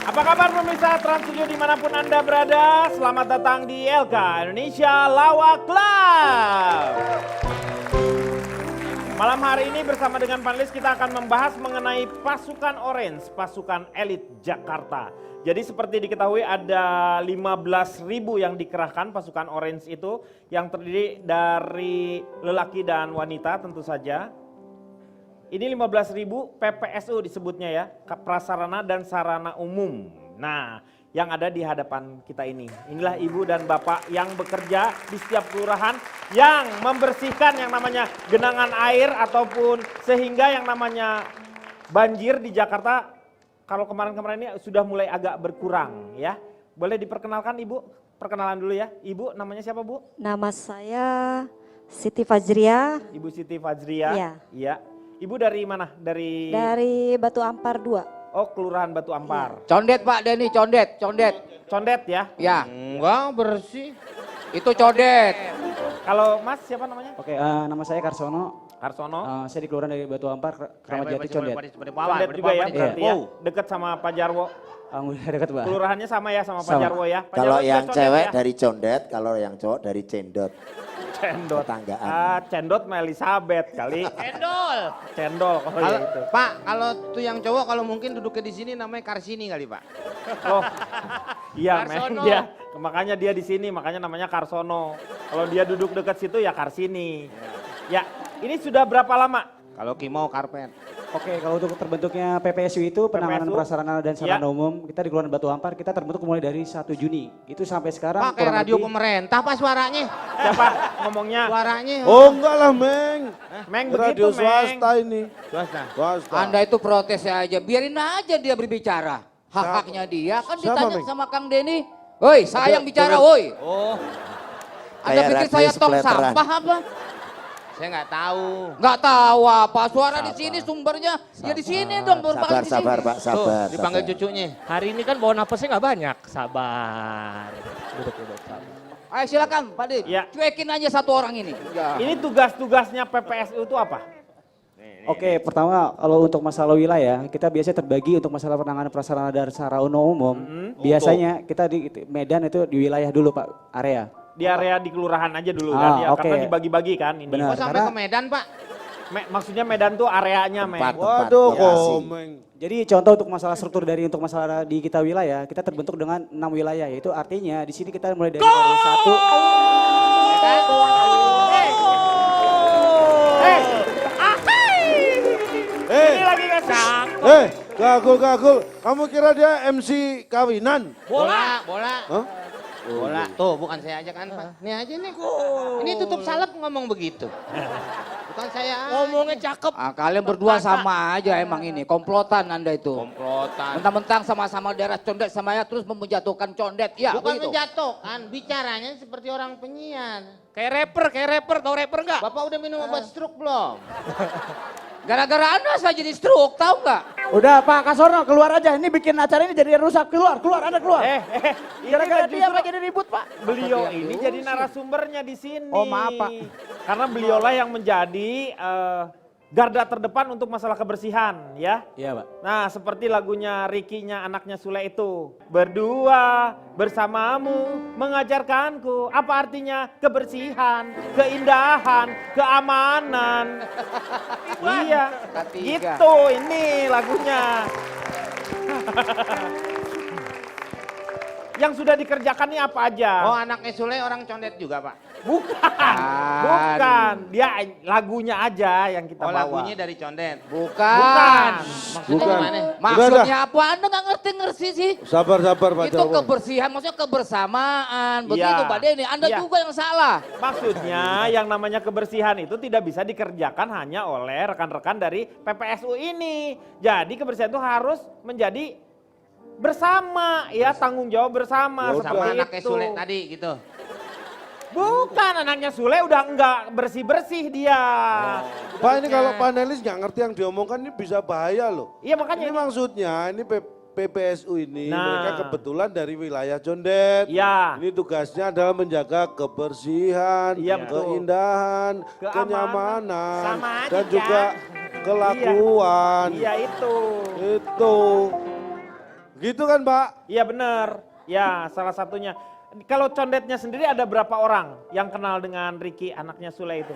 Apa kabar pemirsa Trans 7 dimanapun Anda berada? Selamat datang di LK Indonesia Lawak Club. Malam hari ini bersama dengan panelis kita akan membahas mengenai pasukan Orange, pasukan elit Jakarta. Jadi seperti diketahui ada 15.000 yang dikerahkan pasukan Orange itu yang terdiri dari lelaki dan wanita tentu saja. Ini 15.000 PPSU disebutnya ya, prasarana dan sarana umum. Nah, yang ada di hadapan kita ini. Inilah ibu dan bapak yang bekerja di setiap kelurahan yang membersihkan yang namanya genangan air ataupun sehingga yang namanya banjir di Jakarta kalau kemarin-kemarin ini sudah mulai agak berkurang ya. Boleh diperkenalkan Ibu? Perkenalan dulu ya. Ibu namanya siapa Bu? Nama saya Siti Fajria. Ibu Siti Fajria. Iya. Iya. Ibu dari mana? Dari Batu Ampar 2. Oh, Kelurahan Batu Ampar. Condet Pak Denny, condet. Condet ya? Ya, Enggak, bersih. itu condet. Kalau Mas siapa namanya? Oke, nama saya Karsono. Karsono. Saya di kelurahan dari Batu Ampar, Kramat Jati, Condet. Condet juga ya berarti ya? Dekat sama Pak Jarwo. Udah dekat, Pak. Kelurahannya sama ya sama Pak Sama. Jarwo ya? Pak Kalau Jarwo yang juga Condet cewek ya? dari condet, kalau yang cowok dari cendot. Cendot. Tetanggaan. Cendot sama Elizabeth kali. Cendol. Cendol kalau Kalau, ya itu. Pak, kalau tuh yang cowok kalau mungkin duduknya di sini namanya Karsini kali, Pak. Oh. Iya, Karsono. men dia. Makanya dia di sini, makanya namanya Karsono. Kalau dia duduk dekat situ ya Karsini. Ya, ini sudah berapa lama? Kalau Kimau karpet. Oke, kalau untuk terbentuknya PPSU itu penanganan PPSU? prasarana dan sarana Ya. umum, kita di kelurahan Batu Ampar, kita terbentuk mulai dari 1 Juni. Itu sampai sekarang Pak, kayak kurang radio lebih- pemerintah Pak suaranya. Siapa ngomongnya? Suaranya. Oh enggak lah Meng, Meng begitu, radio Meng. swasta ini. Swasta. Swasta. Anda itu protes aja, biarin aja dia berbicara. Hak-haknya dia, kan Siapa, ditanya Ming? sama Kang Denny. Woi, saya yang bicara, woi. Oh, Anda Kayak pikir radio saya tong sepeleteran. sampah apa? saya nggak tahu. Nggak tahu apa, suara di sini sumbernya. Ya di sini dong, Sabar, di sini. sabar Pak, sabar. Tuh, dipanggil sabar. cucunya. Hari ini kan bawa napasnya nggak banyak, sabar. Duduk, sabar. Ayo silakan Pak Dit, Ya. cuekin aja satu orang ini. Ini tugas-tugasnya PPSU itu apa? Oke, pertama kalau untuk masalah wilayah, kita biasanya terbagi untuk masalah penanganan prasarana dan sarana umum. Biasanya kita di Medan itu di wilayah dulu Pak, area. Di area di kelurahan aja dulu kan ya, oke. karena dibagi-bagi kan ini. Benar. Oh, sampai karena- ke Medan, Pak. Maksudnya Medan tuh areanya, Meng. Tempat. Waduh lokasi. komeng. Jadi contoh untuk masalah struktur dari untuk masalah di kita wilayah, kita terbentuk dengan 6 wilayah, yaitu artinya di sini kita mulai dari RW 1. Ini lagi ngasih. Gagul. Kamu kira dia MC kawinan? Bola. Hah? Bola. Tuh, bukan saya aja kan, Pak. Ini aja nih. Ini tutup salep ngomong begitu. Bukan saya. Ngomongnya cakep. Ah, kalian berdua sama aja emang ini, komplotan Anda itu. Komplotan. Mentang-mentang sama-sama daerah condet sama ya terus menjatuhkan condet. Ya, Bukan begitu. menjatuhkan, bicaranya seperti orang penyiar. Kayak rapper, tau rapper nggak? Bapak udah minum obat stroke belum? Gara-gara Anda saya jadi stroke, tahu nggak? Udah Pak Kasorno keluar aja, ini bikin acara ini jadi rusak, keluar Anda keluar. Ini Gara-gara kan dia justru Pak jadi ribut Pak. beliau ini jadi narasumbernya di sini. Oh, maaf, Pak. Karena beliaulah yang menjadi garda terdepan untuk masalah kebersihan ya. Iya Pak. Nah seperti lagunya Ricky-nya anaknya Sule itu. Berdua bersamamu mengajarkanku apa artinya kebersihan, keindahan, keamanan. Iya, Ketiga. gitu ini lagunya. Yang sudah dikerjakan ini apa aja? Oh, anaknya Sule orang condet juga, Pak. Bukan. Dia lagunya aja yang kita Oh, bawa. lagunya dari condet. Bukan. Maksudnya Bukan. gimana? Maksudnya apa? Anda nggak ngerti sih? Sabar Pak Itu Jarwo. kebersihan, maksudnya kebersamaan. Begitu Iya. Pak Denny, Anda Iya. juga yang salah. Maksudnya yang namanya kebersihan itu tidak bisa dikerjakan hanya oleh rekan-rekan dari PPSU ini. Jadi kebersihan itu harus menjadi bersama ya, tanggung jawab bersama Ya, seperti Sama anaknya itu. Sule tadi gitu. Bukan, anaknya Sule udah enggak bersih-bersih dia. Pak ini kalau panelis nggak ngerti yang diomongkan ini bisa bahaya loh. Iya makanya Ini maksudnya ini PPSU ini Nah. mereka kebetulan dari wilayah Condet. ya. Ini tugasnya adalah menjaga kebersihan, Iya, betul. keindahan, Keamanan. kenyamanan, Sama aja, dan juga Cak. kelakuan. Iya itu. Itu. Gitu kan Pak? Iya benar. Ya salah satunya. Kalau condet-nya sendiri ada berapa orang yang kenal dengan Ricky anaknya Sule itu?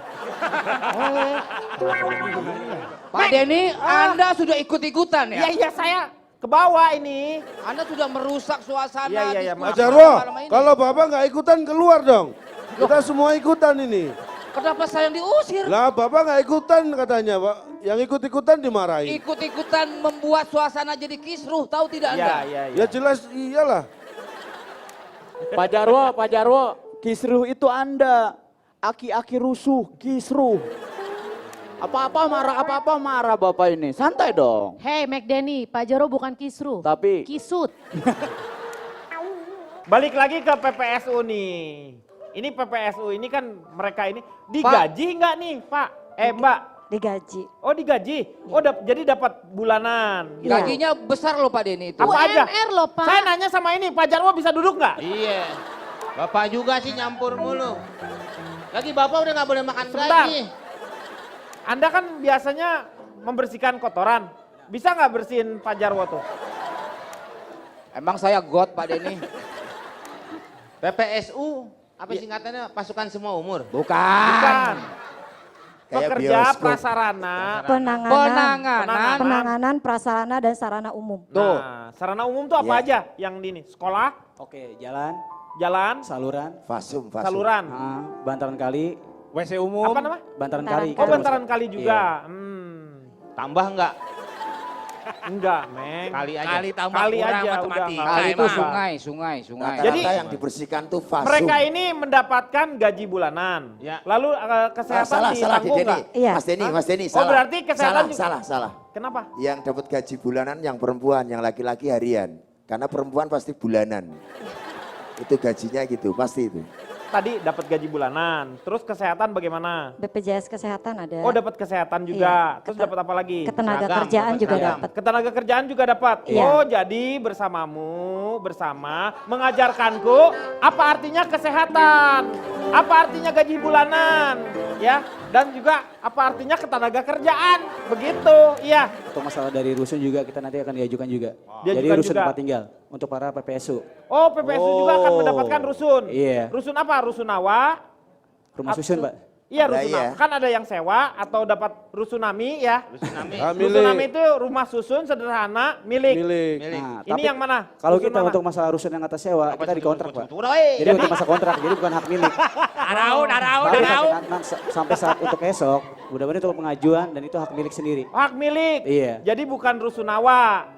Pak Denny, Anda sudah ikut-ikutan ya? Iya iya saya ke bawah ini. Anda sudah merusak suasana. Iya, diskusi Pak Jarwo, malam ini. kalau Bapak nggak ikutan keluar dong. Kita semua ikutan ini. Kenapa saya yang diusir? Lah Bapak nggak ikutan katanya Pak. Yang ikut-ikutan dimarahin. Ikut-ikutan membuat suasana jadi kisruh, tahu tidak Iya Anda? iya iya. Ya jelas iyalah. Pak Jarwo, kisruh itu Anda. Aki-aki rusuh, kisruh. Apa-apa marah Bapak ini. Santai dong. Hei McDenny, Pak Jarwo bukan kisruh. Tapi Kisut. Balik lagi ke PPSU nih. Ini PPSU ini kan mereka ini digaji nggak nih Pak? Mbak? Digaji. Oh digaji? Oh jadi dapat bulanan. Iya. Gajinya besar loh Pak Denny itu. Apa aja? UMR loh Pak. Saya nanya sama ini, Pak Jarwo bisa duduk nggak? Iya. Bapak juga sih nyampur mulu. Lagi Bapak udah nggak boleh makan Sebentar. gaji. Anda kan biasanya membersihkan kotoran. Bisa nggak bersihin Pak Jarwo tuh? Emang saya God Pak Denny? PPSU, apa singkatannya? Pasukan Semua Umur. Bukan. Kayak Pekerja bioskop. prasarana. Penanganan prasarana dan sarana umum. Tuh. Nah, sarana umum tuh apa Iya. aja yang di ini? Sekolah, Oke, jalan, jalan, saluran, Fasum. saluran. bantaran kali, WC umum. Apa nama? bantaran Bantaran kali. Oh kita bantaran masuk. kali juga. Tambah nggak? Enggak, Meng. Kali aja. Kali tambah Kali kurang aja, matematika. udah nggak Kali itu apa-apa. sungai. Rata-rata Jadi- yang dibersihkan tuh fasum. Mereka ini mendapatkan gaji bulanan. Ya. Lalu kesehatan salah ditanggung Denny. nggak? Iya. Mas Denny, Oh, salah. berarti kesehatan salah. Kenapa? Yang dapat gaji bulanan yang perempuan, yang laki-laki harian. Karena perempuan pasti bulanan. Itu gajinya gitu, pasti itu. Tadi dapat gaji bulanan. Terus kesehatan bagaimana? BPJS Kesehatan ada. Oh dapat kesehatan juga. Iya, Terus dapat apa lagi? Ketenaga Seragam, kerjaan dapat juga seragam. dapat. Ketenaga kerjaan juga dapat. Iya. Oh jadi bersama mengajarkanku apa artinya kesehatan, apa artinya gaji bulanan, ya, dan juga apa artinya ketenaga kerjaan, begitu, iya. Untuk masalah dari rusun juga kita nanti akan diajukan juga. Jadi Diajukan rusun juga. tempat tinggal untuk para PPSU. Oh PPSU juga akan mendapatkan rusun. Iya. Rusun apa? Rusunawa? Rumah susun, Pak. Iya Ada, rusunawa. iya. Kan ada yang sewa atau dapat rusunami ya. Tsunami. Rusunami itu rumah susun sederhana milik. Milik. Nah, Ini tapi yang mana? kalau Rusun kita mana? untuk masalah rusun yang atas sewa, kita dikontrak, Pak. Jadi Jadi untuk masa kontrak, jadi bukan hak milik. Darau. Tapi sampai saat untuk esok, mudah-mudahan itu pengajuan dan itu hak milik sendiri. Hak milik. Iya. Jadi bukan rusunawa.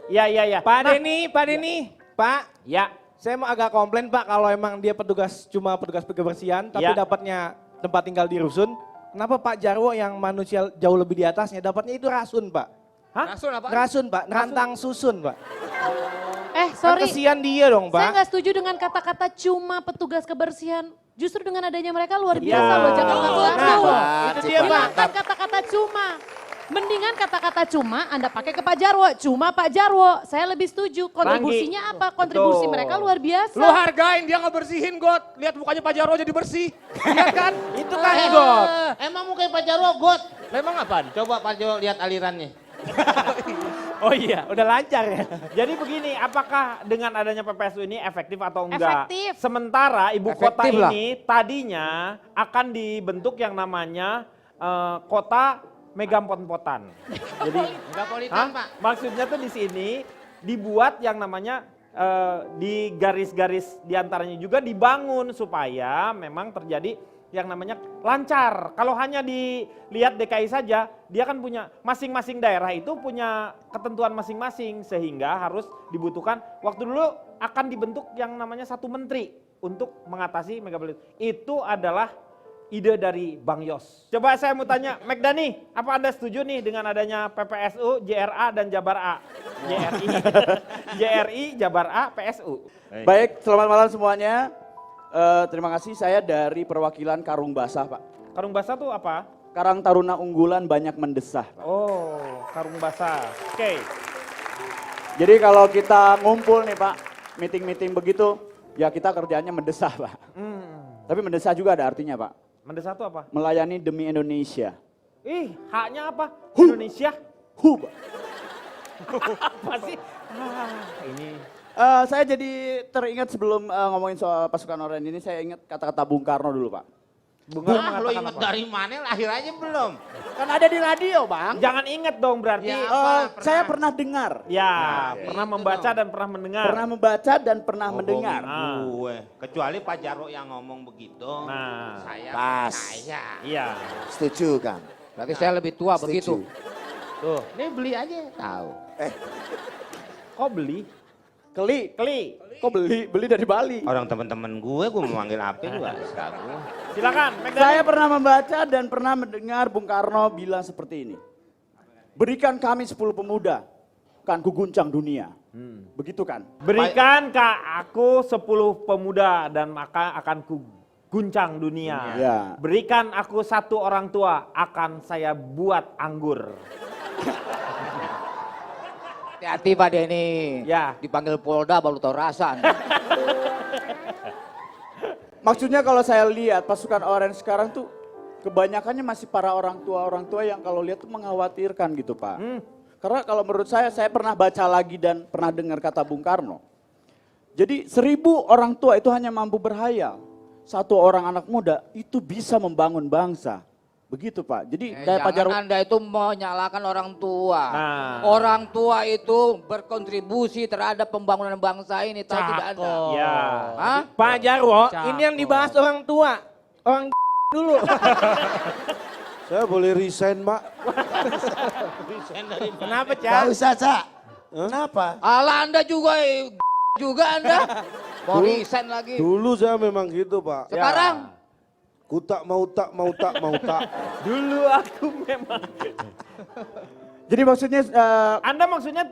Iya. Pak Nah, Denny, Pak. ya. Saya mau agak komplain Pak kalau emang dia cuma petugas kebersihan tapi Ya. dapatnya tempat tinggal di rusun. Kenapa Pak Jarwo yang manusia jauh lebih di atasnya dapatnya itu rasun Pak? Hah? Rasun apa? Rasun Pak, rantang susun Pak. Kan Sorry. kesian dia dong Saya Pak. nggak setuju dengan kata-kata cuma petugas kebersihan. Justru dengan adanya mereka luar Ya. biasa loh. Jangan ngaku-ngaku. itu dia, Pak. Hilangkan kata-kata cuma. Mendingan kata-kata cuma Anda pakai ke Pak Jarwo. Cuma Pak Jarwo. Saya lebih setuju. Kontribusinya apa? Kontribusi Betul. mereka luar biasa. Lu hargain dia ngebersihin God. Lihat mukanya Pak Jarwo jadi bersih. Lihat kan? Itu kan Eh, God. Emang mukanya Pak Jarwo got? Memang apaan? Coba Pak Jarwo lihat alirannya. Oh iya, udah lancar ya. Jadi begini, apakah dengan adanya PPSU ini efektif atau enggak? Efektif. Sementara ibu kota Efektif lah. ini tadinya akan dibentuk yang namanya kota Megampot-potan. Jadi Enggak politan Hah? Pak. Maksudnya tuh di sini dibuat yang namanya di garis-garis diantaranya juga dibangun supaya memang terjadi yang namanya lancar. Kalau hanya dilihat DKI saja, dia kan punya masing-masing daerah itu punya ketentuan masing-masing sehingga harus dibutuhkan waktu dulu akan dibentuk yang namanya satu menteri untuk mengatasi megapolitan. Itu adalah ide dari Bang Yos. Coba saya mau tanya, Megdani, apa Anda setuju nih dengan adanya PPSU, JRA dan Jabar A? JRI, JRI, Jabar A, PSU. Baik, selamat malam semuanya. Terima kasih, saya dari perwakilan Karung Basah, Pak. Karung basah tuh apa? Karang Taruna unggulan banyak mendesah, Pak. Oh, karung basah. Oke. Jadi kalau kita ngumpul nih Pak, meeting-meeting begitu, ya kita kerjaannya mendesah, Pak. Tapi mendesah juga ada artinya, Pak. Mendesah tuh apa? Melayani demi Indonesia. Ih, haknya apa? Indonesia? Pak. Apa sih? Ini Saya jadi teringat sebelum ngomongin soal pasukan oranye ini, saya ingat kata-kata Bung Karno dulu, Pak. Bung Karno Ah, lo mengatakan inget apa? dari mana? Lahir aja belum. Kan ada di radio, Bang. Jangan inget dong berarti. Ya. Saya pernah dengar. Ya, Nah, pernah itu membaca dong. dan pernah mendengar. Pernah membaca dan pernah mendengar. Ah. Gue. Kecuali Pak Jarwo yang ngomong begitu. Nah, Saya pas. percaya. iya. Setuju, Kang. Berarti saya lebih tua begitu. Tuh, ini beli aja tahu. Kok beli? Keli, Keli. kok beli dari Bali. Orang teman-teman gue mau manggil apa juga seragu. Silakan, Megdani. Saya pernah membaca dan pernah mendengar Bung Karno bilang seperti ini. Berikan kami 10 pemuda, kan ku guncang dunia. Begitu kan? Berikan ke aku 10 pemuda dan maka akan ku guncang dunia. Ya. Berikan aku 1 orang tua, akan saya buat anggur. Hati-hati Pak Denny. Ya. Dipanggil Polda baru tahu rasa. Maksudnya kalau saya lihat pasukan Orange sekarang tuh kebanyakannya masih para orang tua yang kalau lihat tuh mengkhawatirkan gitu Pak. Karena kalau menurut saya pernah baca lagi dan pernah dengar kata Bung Karno. Jadi 1000 orang tua itu hanya mampu berhayal. 1 orang anak muda itu bisa membangun bangsa. Begitu Pak. Jadi kayak Pak Jarwo. Jangan Anda itu menyalahkan orang tua. Nah. Orang tua itu berkontribusi terhadap pembangunan bangsa ini. Tahu tidak Anda? Ya. Hah? Pak Jarwo, ini yang dibahas orang tua. Orang dulu. Saya boleh resign, Mak. Kenapa, Gak Cak? usah, Cak. Kenapa? Ala Anda juga Anda. Mau resign lagi. Dulu saya memang gitu, Pak. Sekarang Ku tak mau tak. Dulu aku memang. Jadi maksudnya Anda maksudnya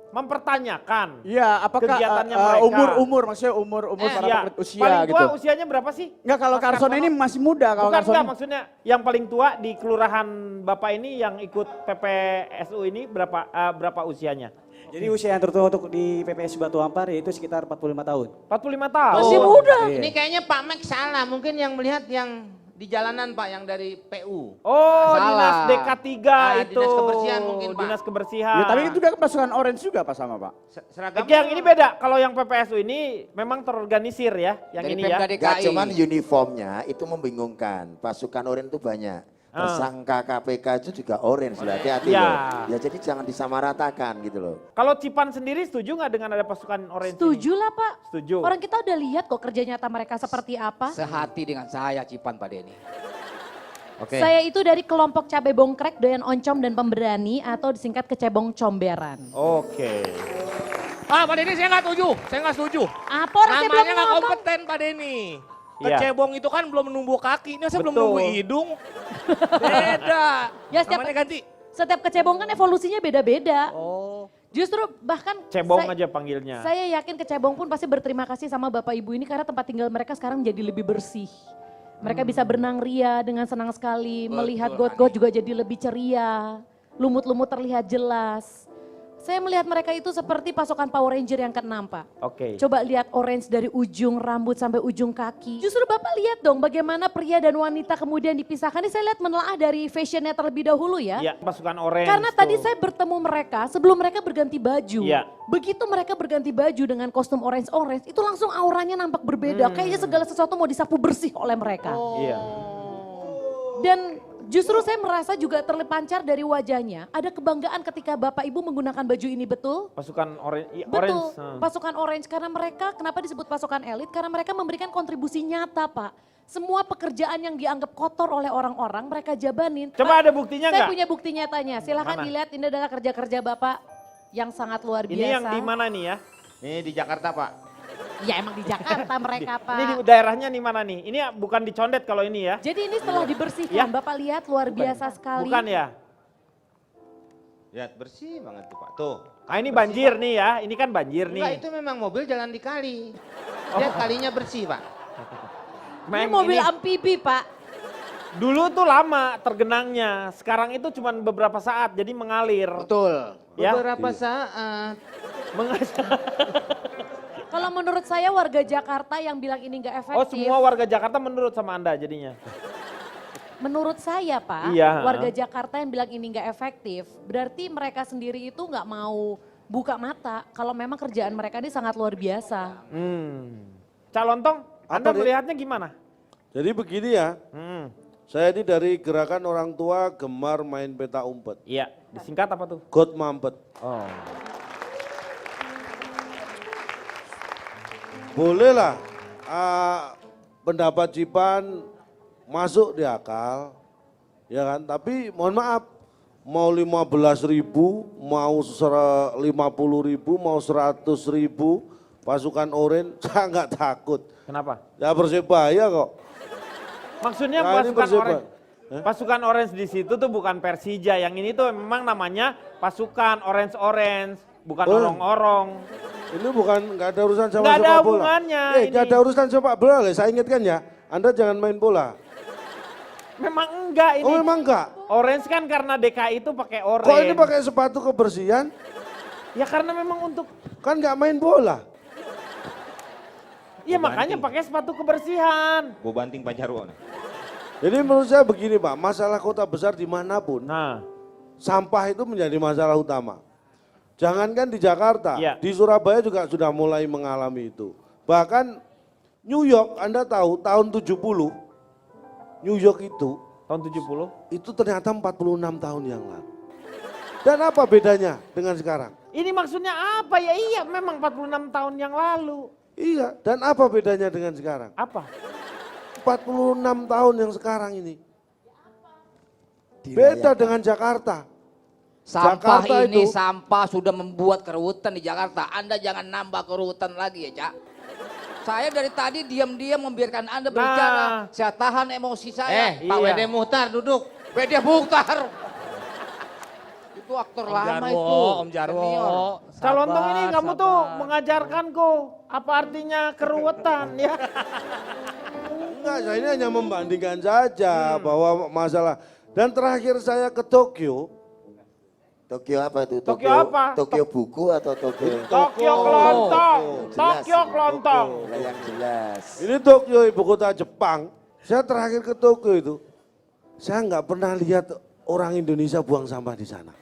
mempertanyakan ya apakah kegiatannya mereka. umur maksudnya umur para usia Paling tua gitu. usianya berapa sih? Enggak kalau Mas Carson Karsono? ini masih muda kalau Bukan Carson. enggak, maksudnya yang paling tua di kelurahan Bapak ini yang ikut PPSU ini berapa usianya? Jadi usia yang tertua untuk di PPS Batu Ampar yaitu sekitar 45 tahun. 45 tahun. Masih muda. Iya. Ini kayaknya Pak Mek salah. Mungkin yang melihat yang di jalanan Pak, yang dari PU. Oh, Salah. dinas DK3 itu. Dinas kebersihan mungkin, Pak. Dinas kebersihan. Ya, tapi itu juga pasukan Orange juga Pak sama Pak. Seragam. Yang ini beda. Kalau yang PPSU ini memang terorganisir ya, yang dari ini Pemda ya. DKI. Gak cuman uniformnya itu membingungkan. Pasukan Orange itu banyak. Tersangka KPK itu juga Orange loh, hati-hati Ya. loh. Ya jadi jangan disamaratakan gitu loh. Kalau Cipan sendiri setuju nggak dengan ada pasukan orange Setuju ini? lah Pak. Setuju. Orang kita udah lihat kok kerja nyata mereka seperti apa. Sehati dengan saya Cipan Pak Denny. Oke. Saya itu dari kelompok cabai bongkrek, doyan oncom dan pemberani atau disingkat kecebong comberan. Oke. Ah, Pak Denny saya nggak setuju. Saya nggak setuju. Apa orang saya belum Namanya nggak ngomong? kompeten Pak Denny. Iya. Kecebong itu kan belum menumbuh kaki. Ini saya belum Betul. menumbuh hidung. Beda. Ya, setiap- Namanya ganti. Setiap kecebong kan evolusinya beda-beda. Oh. Justru bahkan Cebong saya- aja panggilnya. Saya yakin kecebong pun pasti berterima kasih sama Bapak Ibu ini karena tempat tinggal mereka sekarang jadi lebih bersih. Mereka bisa berenang ria dengan senang sekali, melihat got-got juga jadi lebih ceria. Lumut-lumut terlihat jelas. Saya melihat mereka itu seperti pasukan Power Ranger yang ke-6 Pak. Oke. Coba lihat orange dari ujung rambut sampai ujung kaki. Justru Bapak lihat dong bagaimana pria dan wanita kemudian dipisahkan. Ini saya lihat menelaah dari fashionnya terlebih dahulu ya. Iya, pasukan orange. Karena tadi tuh. saya bertemu mereka sebelum mereka berganti baju. Iya. Begitu mereka berganti baju dengan kostum orange-orange, itu langsung auranya nampak berbeda. Kayaknya segala sesuatu mau disapu bersih oleh mereka. Iya. Dan justru saya merasa juga terpancar dari wajahnya. Ada kebanggaan ketika Bapak Ibu menggunakan baju ini, betul? Pasukan orange. Betul, Orange. pasukan orange. Karena mereka, kenapa disebut pasukan elit? Karena mereka memberikan kontribusi nyata Pak. Semua pekerjaan yang dianggap kotor oleh orang-orang, mereka jabanin. Coba Pak, ada buktinya Saya nggak? punya bukti nyatanya. Silahkan Mana? dilihat, ini adalah kerja-kerja Bapak yang sangat luar biasa. Ini yang di mana nih ya? Ini di Jakarta Pak. Ya emang di Jakarta mereka Pak. Ini di daerahnya di mana nih? Ini bukan di Condet kalau ini ya? Jadi ini setelah dibersihkan, Ya. Bapak lihat luar biasa sekali. Bukan ya? Lihat bersih banget tuh Pak. Tuh. Ah ini banjir nih ya, ini kan banjir Enggak, nih. itu memang mobil jalan di kali. Lihat kalinya bersih Pak. Ini Meng, mobil ini amfibi Pak. dulu tuh lama tergenangnya, sekarang itu cuma beberapa saat jadi mengalir. Betul. Ya. Beberapa saat. Kalau menurut saya warga Jakarta yang bilang ini nggak efektif. Oh semua warga Jakarta menurut sama Anda jadinya? Menurut saya Pak, Iya. warga Jakarta yang bilang ini nggak efektif, berarti mereka sendiri itu nggak mau buka mata kalau memang kerjaan mereka ini sangat luar biasa. Cak Lontong, Anda Apa, Dek? melihatnya gimana? Jadi begini ya, saya ini dari gerakan orang tua gemar main peta umpet. Iya, disingkat apa tuh? God mampet. Oh. Bolehlah pendapat Cipan masuk di akal, ya kan? Tapi mohon maaf, mau 15.000, mau 50.000, mau 100.000 pasukan Orange, saya nggak takut. Kenapa? Ya Persebaya kok. Maksudnya Nah, ini pasukan Persibaya. orange. Pasukan orange di situ tuh bukan Persija, yang ini tuh memang namanya pasukan orange, bukan Oh. orong-orong. Ini bukan nggak ada urusan sama Nggak ada sepak bola. hubungannya Nggak ini. ada urusan sepak bola, saya ingatkan ya. Anda jangan main bola. Memang enggak ini. Oh memang enggak? Orange kan karena DKI itu pakai orange. Kok ini pakai sepatu kebersihan? Ya karena memang untuk, Kan nggak main bola. ya makanya pakai sepatu kebersihan. Gue banting Pak Jarwo. Jadi menurut saya begini Pak, masalah kota besar dimanapun, Nah, sampah itu menjadi masalah utama. Jangankan di Jakarta, Iya. di Surabaya juga sudah mulai mengalami itu. Bahkan New York, Anda tahu tahun 70, New York itu tahun 70. ternyata 46 tahun yang lalu. Dan apa bedanya dengan sekarang? Ini maksudnya apa ya? Iya memang 46 tahun yang lalu. Iya, dan apa bedanya dengan sekarang? Apa? 46 tahun yang sekarang ini. Beda dengan Jakarta. Sampah Jakarta ini itu- sampah sudah membuat keruwetan di Jakarta. Anda jangan nambah keruwetan lagi ya, Cak. Saya dari tadi diam-diam membiarkan Anda berbicara. Saya tahan emosi saya. Pak Iya. Wede Muhtar duduk. Wede Muhtar. Itu aktor lama itu. Om Jarwo. Senior. Cak Lontong ini kamu tuh mengajarkanku apa artinya keruwetan ya. Enggak, saya ini hanya membandingkan saja bahwa masalah. Dan terakhir saya ke Tokyo. Tokyo apa itu? Tokyo apa? Tokyo buku atau Tokyo? Tokyo kelontong, Jelas. Tokyo kelontong. Lah yang jelas. Ini Tokyo ibu kota Jepang. Saya terakhir ke Tokyo itu. Saya nggak pernah lihat orang Indonesia buang sampah di sana.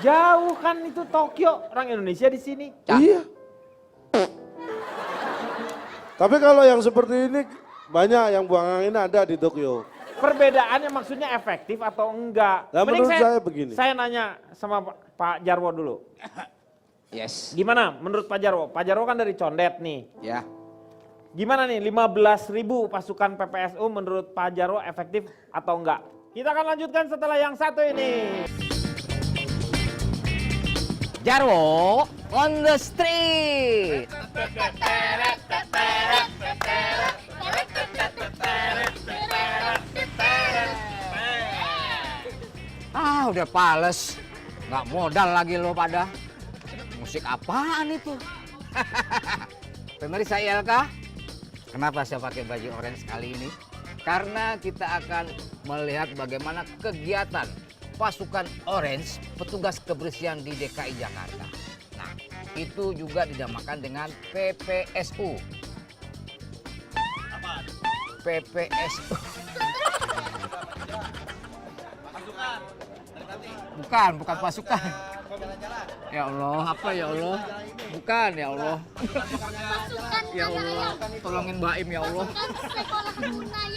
Jauh kan itu Tokyo, orang Indonesia di sini. Iya. Tapi kalau yang seperti ini banyak yang buang angin ada di Tokyo. Perbedaannya maksudnya efektif atau enggak? Lah, Mending menurut saya begini. Saya nanya sama Pak Jarwo dulu. Yes. Gimana menurut Pak Jarwo? Pak Jarwo kan dari Condet nih. Ya. Gimana nih 15.000 pasukan PPSU menurut Pak Jarwo efektif atau enggak? Kita akan lanjutkan setelah yang satu ini. Jarwo on the street. Ah, udah pales. Nggak modal lagi lo pada. Musik apaan itu? Pemirsa ILK, kenapa saya pakai baju orange kali ini? Karena kita akan melihat bagaimana kegiatan pasukan orange petugas kebersihan di DKI Jakarta. Nah, itu juga dinamakan dengan PPSU. PPSU. Bukan pasukan. Ya Allah, apa ya Allah? Bukan ya Allah. Ya Allah, tolongin Mbak Im ya Allah.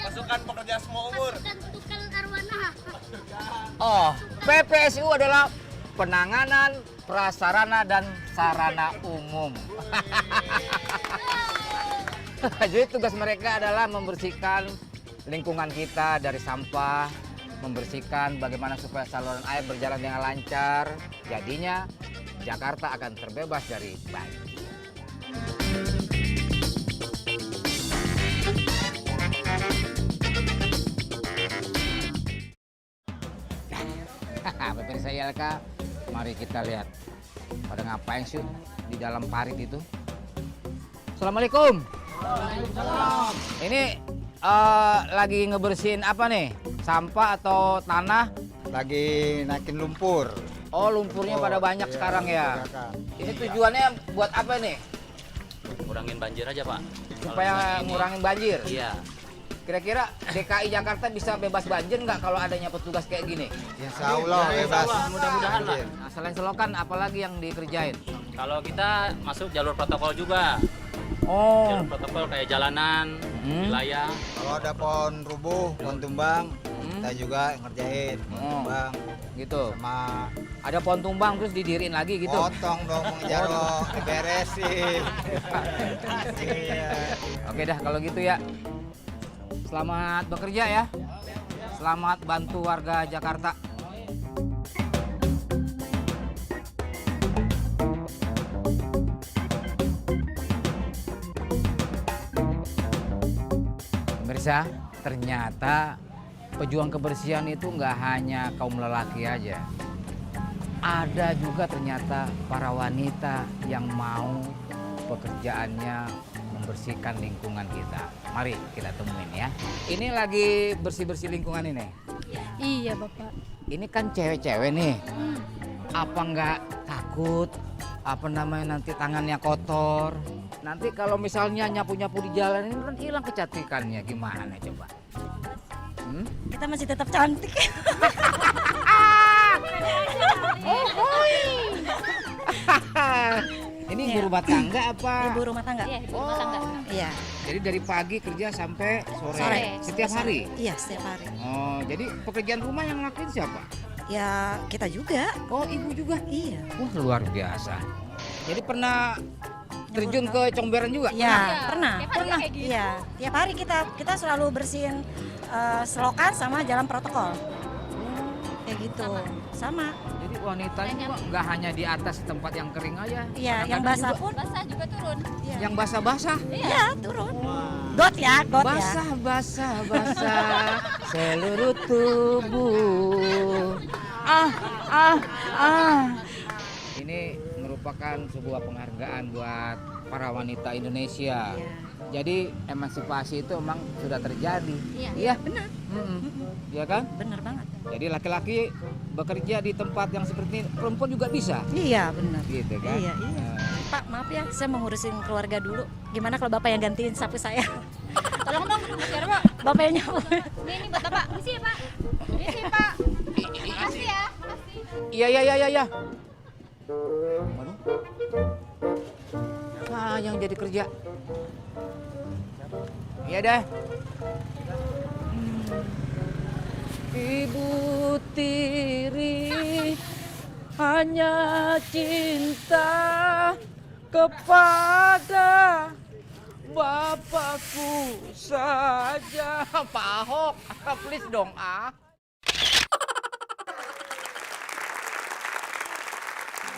Pasukan pekerja semua umur. Oh, PPSU adalah penanganan prasarana dan sarana umum. Jadi tugas mereka adalah membersihkan lingkungan kita dari sampah, membersihkan bagaimana supaya saluran air berjalan dengan lancar. Jadinya Jakarta akan terbebas dari banjir. Pemirsa ILK, mari kita lihat pada ngapain sih di dalam parit itu. Assalamualaikum. Ini lagi ngebersihin apa nih? Sampah atau tanah? Lagi naikin lumpur. Oh, lumpurnya pada banyak sekarang ya. Ini tujuannya buat apa nih? Ngurangin banjir aja, Pak. Supaya ngurangin banjir. Iya. Kira-kira DKI Jakarta bisa bebas banjir nggak kalau adanya petugas kayak gini? Insya Allah bebas. Mudah-mudahan lah. Nah, selain selokan, apalagi yang dikerjain? Kalau kita masuk jalur protokol juga. Oh. Jalur protokol kayak jalanan, wilayah. Kalau ada pohon rubuh, pohon tumbang, kita juga ngerjain pohon tumbang. Gitu. Sama Ada pohon tumbang terus didiriin lagi gitu. potong dong Bang Jarwo, diberesin. Iya. Oke dah kalau gitu ya. Selamat bekerja ya. Selamat bantu warga Jakarta. Pemirsa, ternyata pejuang kebersihan itu nggak hanya kaum lelaki aja. Ada juga ternyata para wanita yang mau pekerjaannya membersihkan lingkungan kita. Mari kita temuin ya. Ini lagi bersih-bersih lingkungan ini. Iya Bapak. Ini kan cewek-cewek nih. Apa nggak takut? Apa namanya nanti tangannya kotor? Nanti kalau misalnya nyapu-nyapu di jalan ini kan hilang kecantikannya. Gimana coba? Kita masih tetap cantik. Ini ibu rumah tangga apa? Ibu rumah tangga. Iya, ibu rumah tangga. Iya. Jadi dari pagi kerja sampai sore. Sore. Setiap hari? Iya, setiap hari. Oh, jadi pekerjaan rumah yang ngelakuin siapa? Ya, kita juga. Oh, ibu juga? Iya. Wah, luar biasa. Jadi pernah terjun ke comberan juga? Iya, pernah. Tiap hari Pernah. kayak gitu. Iya, tiap hari kita selalu bersihin selokan sama jalan protokol. Kayak gitu. Sama. Jadi wanita ini kok nggak hanya di atas tempat yang kering aja? Iya, yang Kadang-kadang basah juga pun. Basah juga turun. Iya. Yang basah-basah? Iya, turun. Got ya, got ya. Basah seluruh tubuh. Ini merupakan sebuah penghargaan buat para wanita Indonesia. Jadi emansipasi itu memang sudah terjadi. Iya, benar. Iya kan? Benar banget. Jadi laki-laki bekerja di tempat yang seperti ini, perempuan juga bisa. Iya, benar. Gitu kan? Iya, iya. Pak, maaf ya, saya mau ngurusin keluarga dulu. Gimana kalau Bapak yang gantiin sapu saya? Tolong dong, biar Pak. Bapak yang nyapu. Ini buat Bapak. Misi ya Pak. Misi Pak. Makasih ya. Iya. Waduh. Wah, yang jadi kerja. Iya deh. Ibu tiri hanya cinta kepada bapakku saja. Pak Ahok, please dong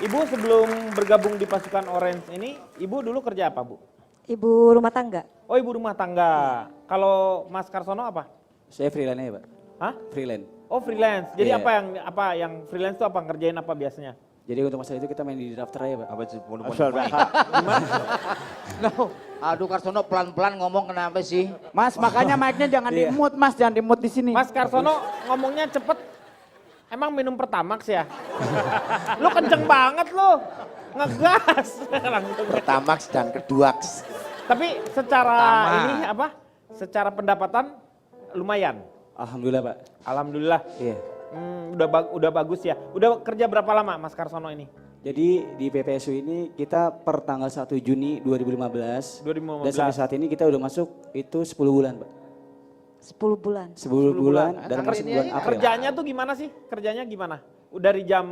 Ibu sebelum bergabung di pasukan Orange ini, Ibu dulu kerja apa Bu? Ibu rumah tangga. Oh Ibu rumah tangga. Kalau Mas Karsono apa? Saya freelance ya Pak. Hah? Freelance. Oh freelance. Jadi Iya. apa yang freelance itu apa? Ngerjain apa biasanya? Jadi untuk masalah itu kita main di drafter aja Pak. Apa sih Aduh Karsono pelan-pelan ngomong kenapa sih? Mas, makanya mic-nya jangan di-mute, Mas, jangan di-mute di sini. Mas Karsono ngomongnya cepet. Emang minum Pertamax ya? Lu kenceng banget lu. Ngegas. Langsung. Pertamax dan Keduax. Tapi secara ini apa? Secara pendapatan lumayan. Alhamdulillah Pak. Alhamdulillah. Iya. Udah bagus ya. Udah kerja berapa lama Mas Karsono ini? Jadi di PPSU ini kita per tanggal 1 Juni 2015. 2015. Dan sampai saat ini kita udah masuk itu 10 bulan Pak. 10 bulan. 10 bulan dan masuk bulan April. Kerjanya tuh gimana sih? Kerjanya gimana? Dari jam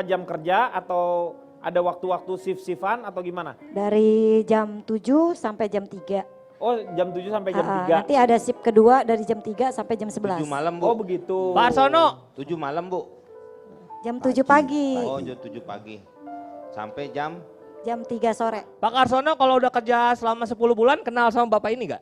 jam kerja atau ada waktu-waktu shift-shiftan atau gimana? Dari jam 7 sampai jam 3. Oh jam 7 sampai jam 3. Nanti ada shift kedua dari jam 3 sampai jam 11. 7 malam Bu. Oh begitu. Pak Arsono. 7 malam Bu. Jam 7 pagi. Oh jam 7 pagi. Sampai jam Jam 3 sore. Pak Arsono kalau udah kerja selama 10 bulan kenal sama Bapak ini gak?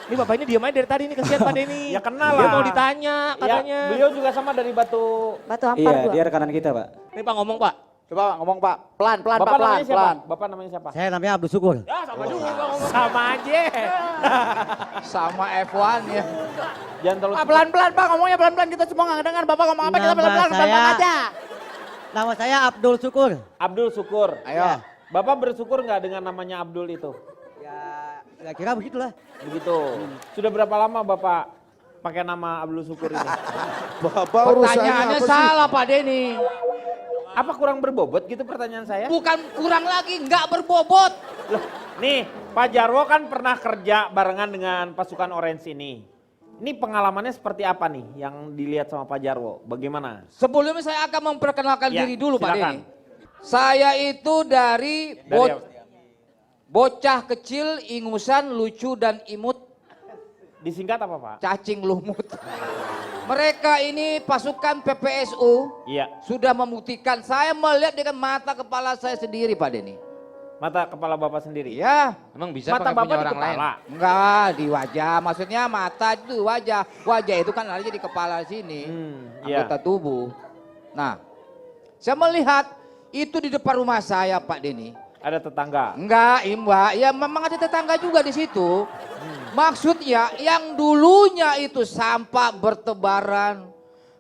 Ini Bapak ini diam aja dari tadi nih, kesian Pak Denny. Ya kenal Dia lah. mau ditanya katanya. Ya, beliau juga sama dari Batu. Batu Ampar Iya, 2. dia rekanan kita Pak. Ini Pak ngomong Pak. Coba Pak, ngomong Pak. Pelan, pelan, Bapak Pak, pelan, namanya siapa? pelan. Bapak namanya siapa? Saya namanya Abdul Syukur. Ya sama juga ngomong. Sama aja. Sama F1 ya. Jangan terlalu Pak, pelan-pelan Pak, ngomongnya pelan-pelan. Kita semua nggak dengar Bapak ngomong apa, kita pelan-pelan, pelan-pelan aja. Nama saya Abdul Syukur. Abdul Syukur. Ayo. Bapak bersyukur nggak dengan namanya Abdul itu? Ya kira begitulah. Begitu. Sudah berapa lama Bapak pakai nama Abdul Syukur ini? Bapak urusannya Pertanyaannya apa sih? salah Pak Denny. Apa kurang berbobot gitu pertanyaan saya? Bukan kurang lagi, nggak berbobot. Loh, nih Pak Jarwo kan pernah kerja barengan dengan pasukan Orange ini. Ini pengalamannya seperti apa nih yang dilihat sama Pak Jarwo? Bagaimana? Sebelumnya saya akan memperkenalkan Ya, diri dulu Pak silakan. Denny. Saya itu dari bocah kecil, ingusan, lucu dan imut. Disingkat apa Pak? Cacing lumut. Mereka ini pasukan PPSU Iya. sudah membuktikan, saya melihat dengan mata kepala saya sendiri Pak Denny. Mata kepala Bapak sendiri? Ya. Emang bisa Mata pakai Bapak punya di orang lain? kepala? Enggak, di wajah. Maksudnya mata itu wajah. Wajah itu kan larinya di kepala sini. iya. Anggota tubuh. Nah, saya melihat itu di depan rumah saya Pak Denny. Ada tetangga? Enggak, Mbak. Ya memang ada tetangga juga di situ. Maksudnya yang dulunya itu sampah bertebaran.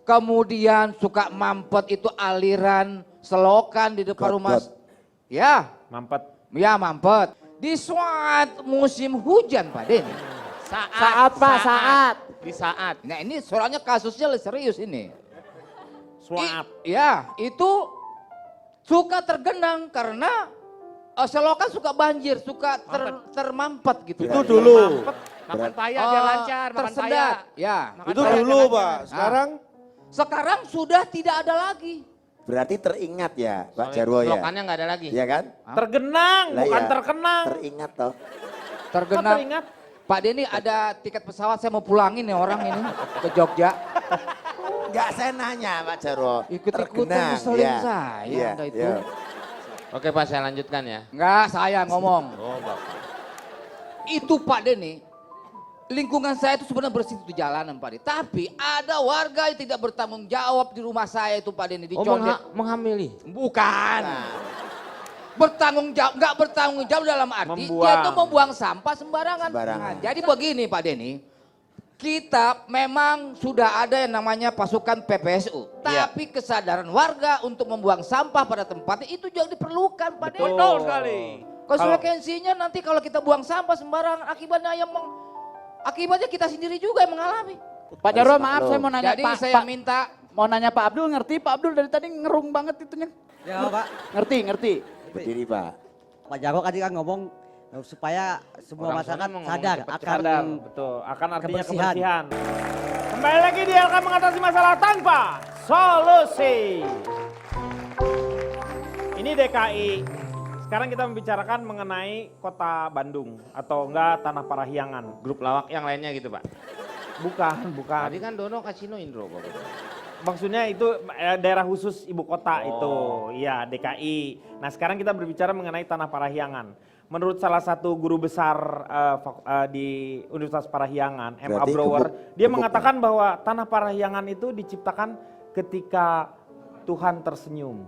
Kemudian suka mampet itu aliran selokan di depan rumah. Ya. Mampet. Ya mampet. Di saat musim hujan Pak Denny. Saat, Pak, saat. Di saat. Nah ini soalnya kasusnya serius ini. Saat. Ya itu suka tergenang karena selokan suka banjir, suka termampet gitu. Itu dulu. Makan paya biar lancar, makan paya. Tersendat. Ya. Makan Itu paya biar dulu lancar. Pak, sekarang Sekarang sudah tidak ada lagi. Berarti teringat ya Pak Jarwo ya? Selokannya nggak ada lagi. Iya kan? Tergenang, Lah bukan ya, terkenang. Teringat toh. Kok Tergenang. teringat? Pak Denny ada tiket pesawat, saya mau pulangin ya orang ini ke Jogja. Enggak, saya nanya Pak Jarwo. Ikut-ikutan Tergenang, ngeselin ya. saya Iya, Anda itu. iya. Oke Pak, saya lanjutkan ya. Enggak, saya ngomong. Oh Bapak. Itu Pak Denny, lingkungan saya itu sebenarnya bersih di jalanan Pak Denny. Tapi ada warga yang tidak bertanggung jawab di rumah saya itu Pak Denny. Oh Dicondet. menghamili? Bukan. Bertanggung jawab, nggak bertanggung jawab dalam arti Membuang. dia itu membuang sampah sembarangan. Sembarangan. Nah, jadi begini Pak Denny, kita memang sudah ada yang namanya pasukan PPSU. Iya. Tapi kesadaran warga untuk membuang sampah pada tempatnya itu juga diperlukan Pak Denny. Betul sekali. Konsekuensinya nanti kalau kita buang sampah sembarangan akibatnya kita sendiri juga yang mengalami. Pak Jarwo, maaf saya mau nanya Jadi Pak. saya Pak, minta mau nanya Pak Abdul, ngerti Pak Abdul dari tadi ngerung banget itunya. Ya Pak, Ngerti. Berdiri Pak. Pak Jarwo tadi kan ngomong supaya semua Orang masyarakat sana mau ngomong sadar cepet, akan Sadar, betul. Akan artinya kebersihan. kebersihan. Kembali lagi dia akan mengatasi masalah tanpa solusi. Ini DKI. Sekarang kita membicarakan mengenai kota Bandung atau enggak Tanah Parahyangan. Grup lawak yang lainnya gitu Pak. Bukan. Tadi kan Dono Kasino Indro Bapak. Maksudnya itu daerah khusus ibu kota itu, iya DKI. Nah sekarang kita berbicara mengenai Tanah Parahyangan. Menurut salah satu guru besar di Universitas Parahyangan, M. Berarti Abrower, dia gebuk- mengatakan bahwa Tanah Parahyangan itu diciptakan ketika Tuhan tersenyum.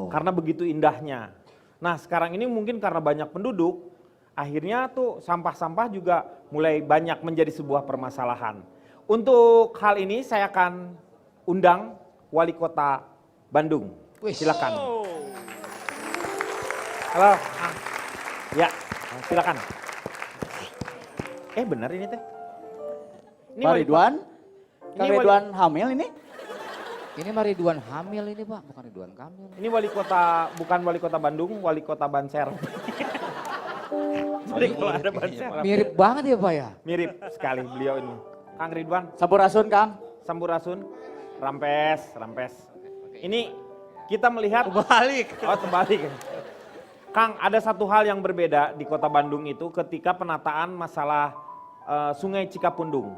Karena begitu indahnya. Nah sekarang ini mungkin karena banyak penduduk, akhirnya tuh sampah-sampah juga mulai banyak menjadi sebuah permasalahan. Untuk hal ini saya akan undang Wali Kota Bandung. Silakan. Halo. Ya, silakan. Benar ini teh. Pak Ridwan? Kang Ini Ridwan hamil ini? ini mah Ridwan hamil ini Pak, bukan Ridwan Kamil. Ini wali kota, bukan wali kota Bandung, wali kota Banser. Jadi kalau ada Banser. Mirip banget ya Pak ya? Mirip sekali beliau ini. Kang Ridwan. Sampurasun Kang. Sampurasun. Rampes. Ini kita melihat. Terbalik. Oh terbalik. Kang, ada satu hal yang berbeda di kota Bandung itu ketika penataan masalah Sungai Cikapundung.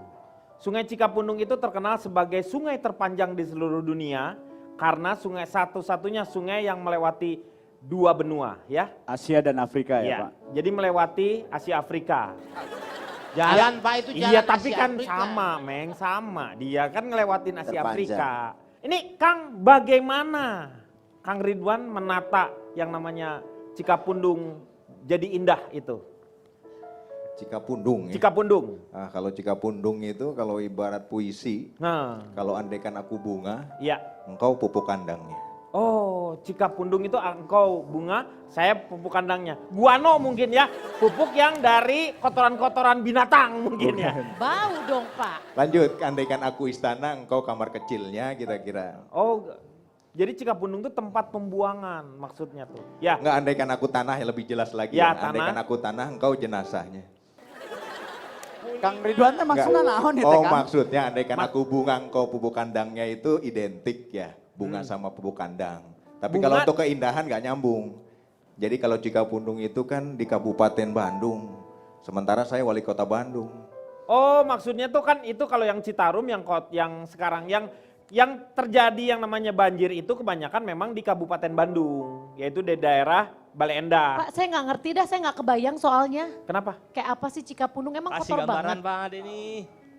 Sungai Cikapundung itu terkenal sebagai sungai terpanjang di seluruh dunia karena sungai satu-satunya sungai yang melewati dua benua ya. Asia dan Afrika ya Iya, Pak. jadi melewati Asia Afrika. Jalan Pak itu jalan Iya tapi Asia kan Afrika. sama Meng, sama. Dia kan ngelewatin Asia Terpanjang. Afrika. Ini Kang bagaimana Kang Ridwan menata yang namanya Cikapundung jadi indah itu? Cikapundung ya. Cikapundung. Nah, kalau Cikapundung itu kalau ibarat puisi, Nah, kalau andaikan aku bunga, ya. engkau pupuk kandangnya. Oh, Cikapundung itu engkau bunga, saya pupuk kandangnya. Guano mungkin ya, pupuk yang dari kotoran-kotoran binatang mungkin ya. Bau dong Pak. Lanjut, andaikan aku istana, engkau kamar kecilnya kira-kira. Oh, Jadi Cikapundung itu tempat pembuangan maksudnya tuh. Ya. Enggak, andaikan aku tanah yang lebih jelas lagi. Ya, Andaikan tanah. aku tanah, engkau jenazahnya. Kang Ridwan teh maksudnya naon Oh, Kang? maksudnya andaikan aku bunga, engkau pupuk kandangnya itu identik ya. Bunga sama pupuk kandang. Tapi Bunga- kalau untuk keindahan nggak nyambung. Jadi kalau Cikapundung itu kan di Kabupaten Bandung. Sementara saya wali kota Bandung. Oh, maksudnya tuh kan itu kalau yang Citarum yang sekarang yang terjadi yang namanya banjir itu kebanyakan memang di Kabupaten Bandung, yaitu di daerah Bale Endah. Pak, saya nggak ngerti dah, saya nggak kebayang soalnya. Kenapa? Kayak apa sih Cikapundung, emang Kasih kotor gambaran banget. Pak Denny.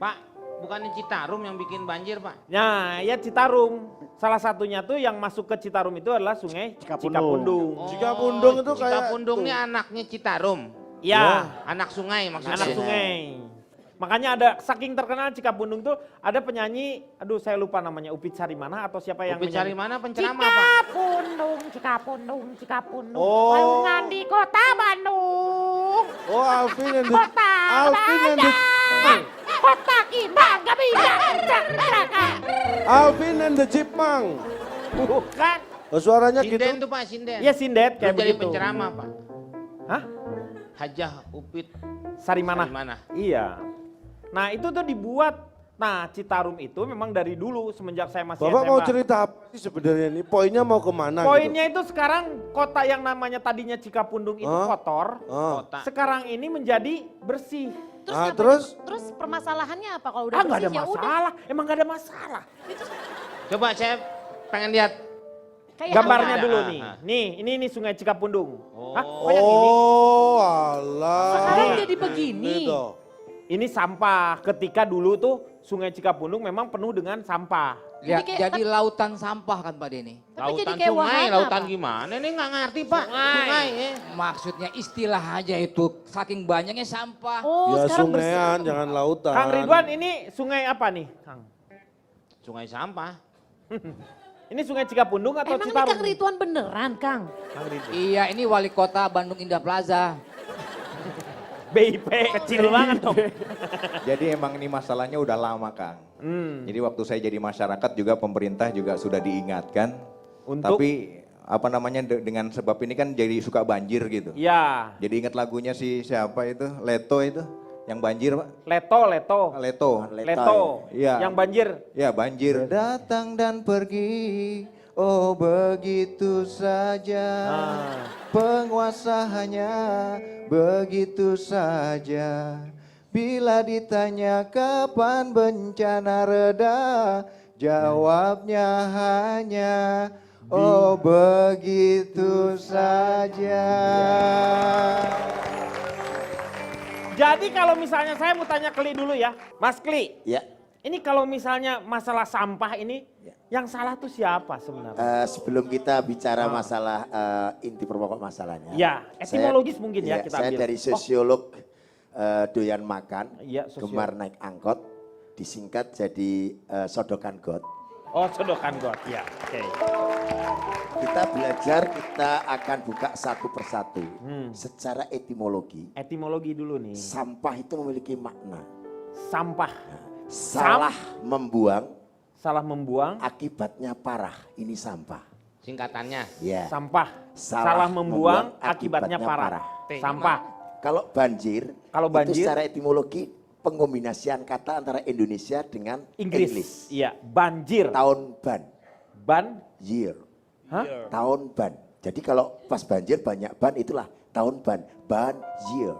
Pak, bukannya Citarum yang bikin banjir Pak? Nah, ya Citarum. Salah satunya tuh yang masuk ke Citarum itu adalah Sungai Cikapundung. Cikapundung itu kayak Cikapundung ini tuh. anaknya Citarum. Ya, Anak sungai maksudnya. anak sungai. Makanya ada saking terkenal Cikapundung tuh ada penyanyi, aduh saya lupa namanya, Upit Sarimana atau siapa yang Upit menyanyi. Sarimana penceramah Pak. Cikapundung. Oh. Naungan di kota Bandung. Oh, Alvin and the Kota Alvin and the Kota Kembang gak bisa celaka. Alvin and the Chipmunk. Bukan. Oh, suaranya gitu. Sinden tuh Pak, sinden. Iya Sindet kayak Belum jadi begitu. penceramah Pak. Hah? Hajah Upit Sarimana. Sarimana. Iya. Nah itu tuh dibuat. Nah Citarum itu memang dari dulu semenjak saya masih Bapak SMA. mau cerita apa sih sebenarnya ini? Poinnya mau kemana Poinnya itu sekarang kota yang namanya tadinya Cikapundung itu Hah? kotor. Kota. Sekarang ini menjadi bersih. Ah, ngapain- terus? Terus permasalahannya apa kalau udah Ah nggak ada bersih ya udah. masalah. Emang nggak ada masalah. Coba saya pengen lihat. Kayak Gambarnya apa? dulu Ah, nih. ah. Nih ini Sungai Cikapundung. Hah? Oh. Oh yang ini? Oh, alah. Sekarang jadi begini. toh. Ini sampah. Ketika dulu tuh Sungai Cikapundung memang penuh dengan sampah. Ya, kayak- jadi lautan sampah kan Pak Denny. Tapi jadi Lautan kayak sungai, wahana, lautan Pak. gimana? Ini nggak ngerti Pak. Sungai ya. Maksudnya istilah aja itu, saking banyaknya sampah. Oh Ya sekarang bersih. sungean, jangan lautan. Kang Ridwan ini sungai apa nih Kang? Sungai sampah. Ini Sungai Cikapundung atau Emang ini Citarum? Kang Ridwan beneran Kang? Kang Ridwan. Iya, ini wali kota Bandung Indah Plaza. BIP kecil banget dong. Jadi emang ini masalahnya udah lama Kang. Jadi waktu saya jadi masyarakat juga pemerintah juga sudah diingatkan. Untuk? Tapi apa namanya dengan sebab ini kan jadi suka banjir gitu. Ya, Jadi ingat lagunya si siapa itu? Leto itu yang banjir Pak. Leto. Leto. Leto. Iya. Yang banjir. Ya banjir datang dan pergi. Oh begitu saja. Penguasa hanya begitu saja. Bila ditanya kapan bencana reda, jawabnya hanya oh begitu saja. Jadi kalau misalnya saya mau tanya Kli dulu ya. Mas Kli, Ya, ini kalau misalnya masalah sampah ini, yang salah tuh siapa sebenarnya? sebelum kita bicara masalah inti pokok masalahnya. Ya, etimologis mungkin ya kita Saya ambil. dari sosiolog doyan makan, Iya, sosiolog. gemar naik angkot, disingkat jadi sodokan got. Oh, sodokan got, ya. Oke. Kita belajar, kita akan buka satu persatu. Secara etimologi, Etimologi dulu nih. sampah itu memiliki makna. Sampah. Salah membuang, Salah membuang, akibatnya parah. Ini sampah. Singkatannya. Ya. sampah. Salah Salah membuang, membuang, akibatnya akibatnya parah. parah. Sampah. Kalau banjir, Kalau itu banjir- secara etimologi pengombinasian kata antara Indonesia dengan Inggris. Iya, banjir. Tahun ban, Ban. year. Hah? Tahun ban. Jadi kalau pas banjir banyak ban itulah tahun ban, year.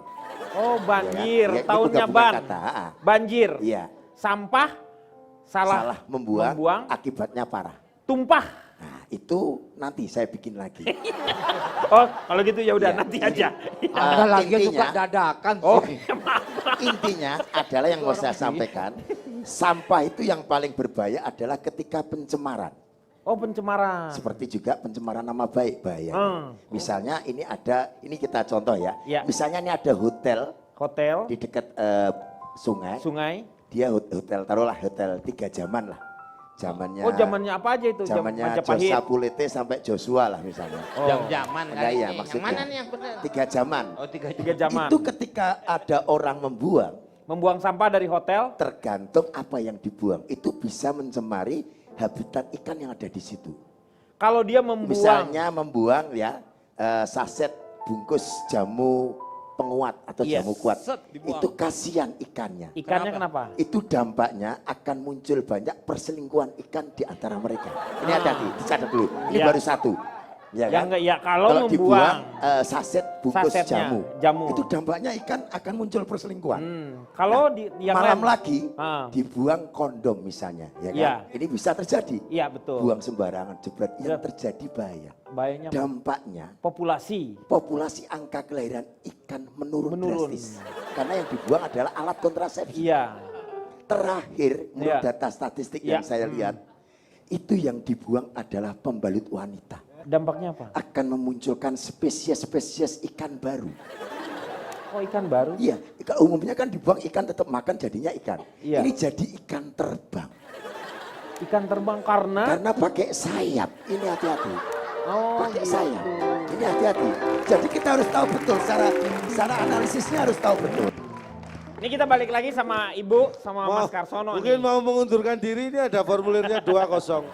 Oh, banjir. Ya, ini Tahunnya penggabungan ban. kata. Banjir. Iya. Sampah. Salah membuang, membuang, akibatnya parah. tumpah. Nah, itu nanti saya bikin lagi. Oh, kalau gitu ya udah Iya, nanti ini, aja. Anda lagi suka intinya- dadakan Oh, sih. Intinya adalah yang mau saya sampaikan, sampah itu yang paling berbahaya adalah ketika pencemaran. oh pencemaran. Seperti juga pencemaran nama baik bahaya. Hmm. Misalnya ini kita contoh ya. Ya. Misalnya ini ada hotel Hotel, di dekat sungai. sungai. Dia hotel, taruhlah hotel 3 zaman lah. Zamannya Oh, zamannya apa aja itu? zamannya Majapahit. Josapulete sampai Joshua lah misalnya. Oh, Jam-jaman Nah, kali iya, ini. Yang maksudnya. mana nih yang benar? 3 zaman. Oh 3 3 zaman. Itu ketika ada orang Membuang sampah dari hotel. tergantung apa yang dibuang. Itu bisa mencemari habitat ikan yang ada di situ. Kalau dia membuang. Misalnya membuang ya saset bungkus jamu penguat atau Yes. jamu kuat. Set, dibuang. Itu kasihan ikannya. Ikannya kenapa? Itu dampaknya akan muncul banyak perselingkuhan ikan di antara mereka. Ini hati-hati, dicatat dulu. Ini Ya. baru satu. Ya Ya kan? enggak, ya kalau membuang dibuang saset bungkus sasetnya, jamu. itu dampaknya ikan akan muncul perselingkuhan. Kalau di yang Malam lain- lagi Ah. dibuang kondom misalnya, ya kan? Iya. Ini bisa terjadi. Iya betul. Buang sembarangan jebret yang terjadi bahaya. Bahayanya apa? Dampaknya populasi angka kelahiran ikan menurun Menurun. drastis. Karena yang dibuang adalah alat kontrasepsi. Iya. Terakhir menurut Iya. data statistik Iya. yang saya lihat, itu yang dibuang adalah pembalut wanita. Dampaknya apa? Akan memunculkan spesies-spesies ikan baru. Oh ikan baru? Iya, umumnya kan dibuang ikan tetap makan jadinya ikan. Iya. Ini jadi ikan terbang. Ikan terbang karena? Karena pakai sayap. Ini hati-hati. Oh, pakai gitu. sayap. Ini hati-hati. Jadi kita harus tahu betul secara analisisnya harus tahu betul. Ini kita balik lagi sama Ibu, sama Mas Karsono. Mungkin nih. mau mengundurkan diri ini ada formulirnya 2-0.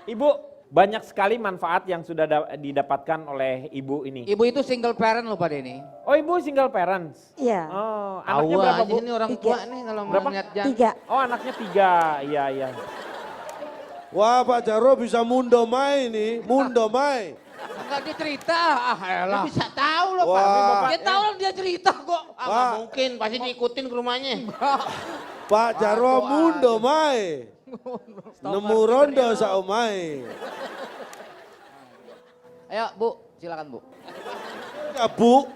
Ibu, banyak sekali manfaat yang sudah didapatkan oleh Ibu ini. Ibu itu single parent loh Pak Denny. Oh Ibu single parents? Iya. Oh, anaknya Awas, berapa Bu? ini orang tua nih kalau Berapa? melihat jangan. 3. Oh anaknya 3, iya iya. Wah Pak Jarwo bisa mundo mai nih, mundo mai. Enggak dia cerita, elah. Bisa tahu loh Wah. Pak. Dia tahu lah dia cerita kok. Ah, nggak mungkin, pasti diikutin ke rumahnya. Pak Jarwo mundo mai. Nemu rondo saumai. Ayo Bu, silakan Bu. Ya Bu,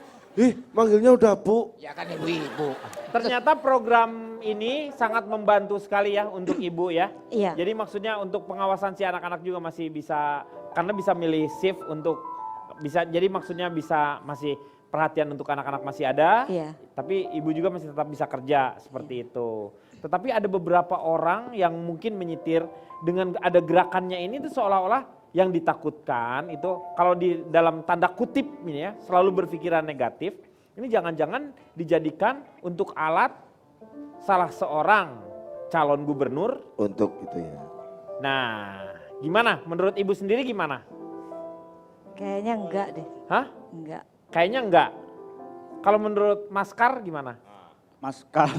manggilnya udah Bu. Ya kan ibu-ibu. Ternyata program ini sangat membantu sekali ya untuk Ibu ya. Iya. Jadi maksudnya untuk pengawasan si anak-anak juga masih bisa, karena bisa milih shift untuk, bisa jadi maksudnya bisa masih perhatian untuk anak-anak masih ada. Iya. Tapi Ibu juga masih tetap bisa kerja seperti itu. Tetapi ada beberapa orang yang mungkin menyitir dengan ada gerakannya ini tuh seolah-olah yang ditakutkan itu kalau di dalam tanda kutip ini ya selalu berpikiran negatif. Ini jangan-jangan dijadikan untuk alat salah seorang calon gubernur. Untuk itu ya. Nah, gimana? Menurut Ibu sendiri gimana? Kayaknya enggak deh. Hah? Enggak. Kayaknya enggak. Kalau menurut Mas Kar gimana? Mas Kar.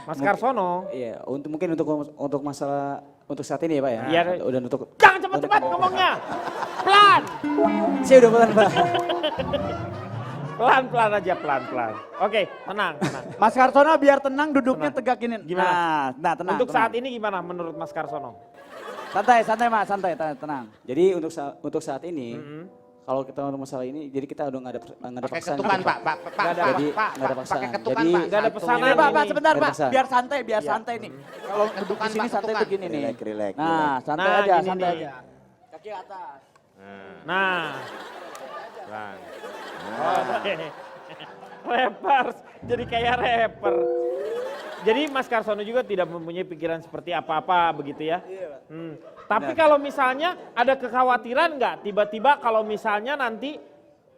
Mas Karsono. Iya, mungkin untuk masalah untuk saat ini ya Pak ya. Iya. Udah untuk. Jangan cepat-cepat ngomongnya. Pelan. Saya udah pelan Pak. Pelan-pelan aja, pelan-pelan. Oke, tenang, tenang. Mas Karsono biar tenang duduknya tegak ini. Gimana? Nah, tenang. Untuk tenang. saat ini gimana menurut Mas Karsono? Santai Mas, santai, tenang. Jadi untuk saat ini, kalau kita untuk masalah ini, jadi kita udah nggak ada Pakai paksaan. ketukan Pak, Jadi Pak, nggak ada paksaan. pakai ketukan Jadi Pak. nggak ada pesanan. Ini Pak, ini. sebentar Nggak Pak, bisa. biar santai nih. Kalau duduk di sini Pak, santai ketukan. begini nih. Relax. Nah, santai Nah, aja, gini santai nih. aja. Kaki atas. Nah. Pelan. Oke. Rappers, jadi kayak rapper. Jadi Mas Karsono juga tidak mempunyai pikiran seperti apa-apa begitu ya? Tapi kalau misalnya ada kekhawatiran nggak tiba-tiba kalau misalnya nanti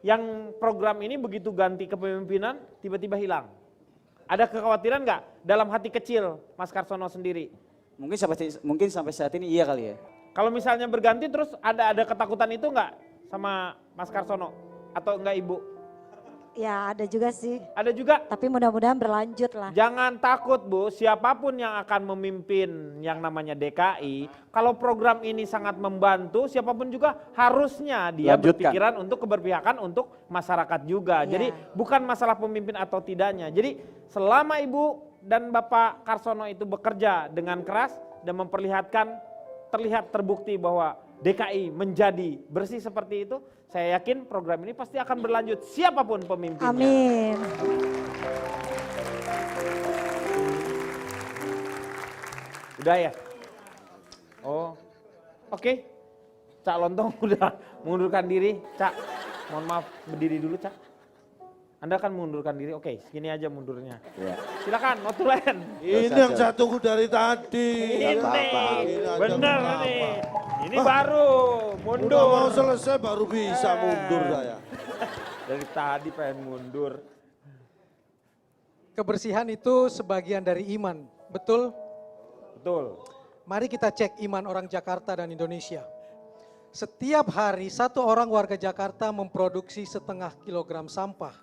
yang program ini begitu ganti kepemimpinan tiba-tiba hilang? Ada kekhawatiran nggak dalam hati kecil Mas Karsono sendiri? Mungkin sampai saat ini iya kali ya. Kalau misalnya berganti terus ada ketakutan itu nggak sama Mas Karsono atau enggak Ibu? Ya ada juga sih. Ada juga. Tapi mudah-mudahan berlanjut lah. Jangan takut Bu, siapapun yang akan memimpin yang namanya DKI, kalau program ini sangat membantu, siapapun juga harusnya dia Lanjutkan. berpikiran untuk keberpihakan untuk masyarakat juga. Iya. Jadi bukan masalah pemimpin atau tidaknya. Jadi selama Ibu dan Bapak Karsono itu bekerja dengan keras dan terlihat terbukti bahwa DKI menjadi bersih seperti itu, saya yakin program ini pasti akan berlanjut siapapun pemimpinnya. Amin. Udah ya? Oh, oke. Cak Lontong udah mengundurkan diri. Cak, mohon maaf berdiri dulu Cak. Anda kan mengundurkan diri, oke segini aja mundurnya. Ya. Silakan, notulen. Ini yang saya tunggu dari tadi. Ini, aja bener kenapa? nih. Ini baru, mundur. Udah mau selesai baru bisa mundur saya. Dari tadi pengen mundur. Kebersihan itu sebagian dari iman, betul? Betul. Mari kita cek iman orang Jakarta dan Indonesia. Setiap hari satu orang warga Jakarta memproduksi 0,5 kilogram sampah.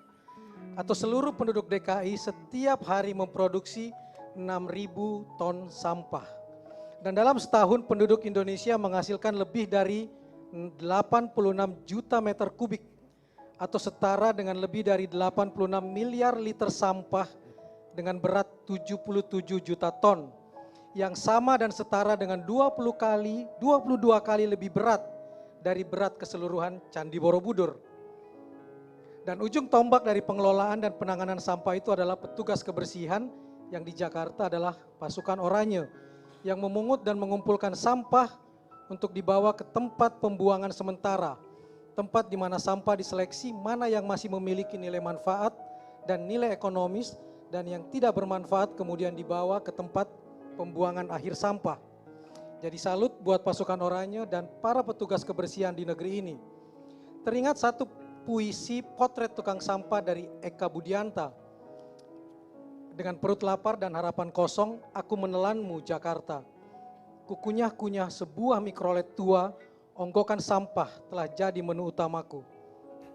Atau seluruh penduduk DKI setiap hari memproduksi 6.000 ton sampah. Dan dalam setahun penduduk Indonesia menghasilkan lebih dari 86 juta meter kubik atau setara dengan lebih dari 86 miliar liter sampah dengan berat 77 juta ton yang sama dan setara dengan 22 kali lebih berat dari berat keseluruhan Candi Borobudur. Dan ujung tombak dari pengelolaan dan penanganan sampah itu adalah petugas kebersihan yang di Jakarta adalah pasukan oranye yang memungut dan mengumpulkan sampah untuk dibawa ke tempat pembuangan sementara, tempat di mana sampah diseleksi mana yang masih memiliki nilai manfaat dan nilai ekonomis dan yang tidak bermanfaat kemudian dibawa ke tempat pembuangan akhir sampah. Jadi salut buat pasukan oranye dan para petugas kebersihan di negeri ini. Teringat satu puisi potret tukang sampah dari Eka Budianta. Dengan perut lapar dan harapan kosong, aku menelanmu Jakarta. Kukunyah-kunyah sebuah mikrolet tua, onggokan sampah telah jadi menu utamaku.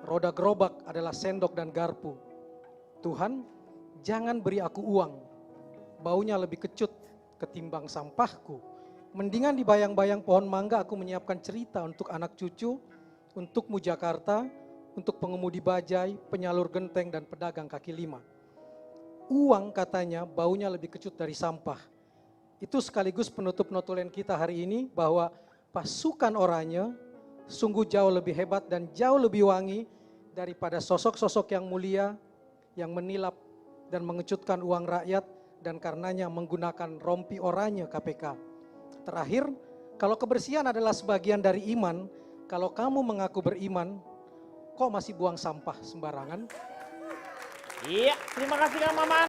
Roda gerobak adalah sendok dan garpu. Tuhan, jangan beri aku uang. Baunya lebih kecut ketimbang sampahku. Mendingan di bayang-bayang pohon mangga aku menyiapkan cerita untuk anak cucu, untukmu Jakarta, untuk pengemudi bajai, penyalur genteng dan pedagang kaki lima. Uang katanya baunya lebih kecut dari sampah. Itu sekaligus penutup notulen kita hari ini bahwa pasukan oranye sungguh jauh lebih hebat dan jauh lebih wangi daripada sosok-sosok yang mulia yang menilap dan mengecutkan uang rakyat dan karenanya menggunakan rompi oranye KPK. Terakhir, kalau kebersihan adalah sebagian dari iman, kalau kamu mengaku beriman, kok masih buang sampah sembarangan? Iya, terima kasih Kang Maman.